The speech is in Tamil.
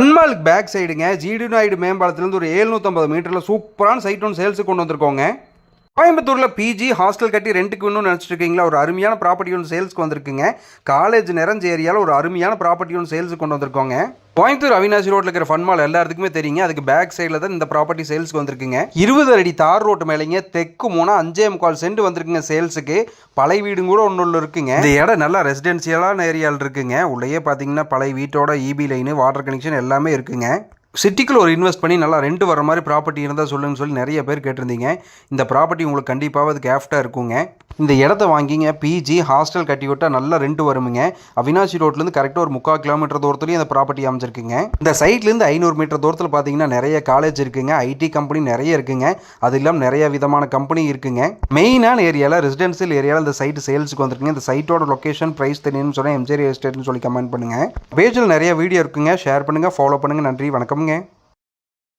அன்மாலுக்கு பேக் சைடுங்க ஜிடி நாயுடு மேம்பாலத்திலிருந்து ஒரு 750 மீட்டரில் சூப்பரான சைட் ஒன்று சேல்ஸுக்கு கொண்டு வந்திருக்கோங்க. கோயம்புத்தூரில் பிஜி ஹாஸ்டல் கட்டி ரெண்ட்டுக்கு இன்னும் நினச்சிட்டு இருக்கீங்களா? ஒரு அருமையான ப்ராப்பர்ட்டி ஒன்று சேல்ஸ்க்கு வந்திருக்குங்க. காலேஜ் நிறைஞ்ச ஏரியாவில் ஒரு அருமையான ப்ராப்பர்ட்டி ஒன்று சேல்ஸுக்கு கொண்டு வந்திருக்கோங்க. கோயம்புத்தூர் அவினாசி ரோட்டில் இருக்கிற ஃபன் மால் எல்லாத்துக்குமே தெரியுங்க. அதுக்கு பேக் சைடில் தான் இந்த ப்ராப்பர்ட்டி சேல்ஸ்க்கு வந்திருக்குங்க. 20 அடி தார் ரோட்டு மேலேங்க தெற்கு மூணா 5.25 சென்ட் வந்திருக்குங்க சேல்ஸுக்கு. பழைய வீடும் கூட ஒன்று இருக்குங்க. இந்த இடம் நல்லா ரெசிடென்சியலான ஏரியாவில் இருக்குங்க. உள்ளேயே பார்த்தீங்கன்னா பழைய வீட்டோட இபி லைனு வாட்டர் கனெக்ஷன் எல்லாமே இருக்குங்க. சிட்டிக்குள்ள ஒரு இன்வெஸ்ட் பண்ணி நல்லா ரெண்ட் வர மாதிரி ப்ராப்பர்ட்டி இருந்தால் சொல்லுங்கன்னு சொல்லி நிறைய பேர் கேட்டிருந்தீங்க. இந்த ப்ராப்பர்ட்டி உங்களுக்கு கண்டிப்பாக அதுக்கு ஆஃப்டாக இருக்குங்க. இந்த இடத்த வாங்கிங்க பிஜி ஹாஸ்டல் கட்டி விட்டால் நல்லா ரெண்ட் வருமுங்க. அவினாசி ரோட்லேருந்து கரெக்டாக ஒரு 3/4 கிலோமீட்டர் தூரத்துலையும் இந்த ப்ராப்பர்ட்டி அமைச்சிருக்குங்க. இந்த சைட்லேருந்து 500 மீட்டர் தூரத்தில் பார்த்தீங்கன்னா நிறைய காலேஜ் இருக்குங்க. ஐடி கம்பெனி நிறைய இருக்குங்க. அது இல்லாமல் நிறைய விதமான கம்பெனி இருக்குங்க. மெயினான ஏரியாவில் ரெசிடென்சியல் ஏரியாவில் இந்த சைட் சேல்ஸுக்கு வந்துருக்குங்க. இந்த சைட்டோட லொக்கேஷன் ப்ரைஸ் தெரியணும்னு சொன்னால் எம்ஜேரி எஸ்டேட்னு சொல்லி கமெண்ட் பண்ணுங்கள். பேஜில் நிறைய வீடியோ இருக்குங்க. ஷேர் பண்ணுங்கள், ஃபாலோ பண்ணுங்கள். நன்றி, வணக்கம்.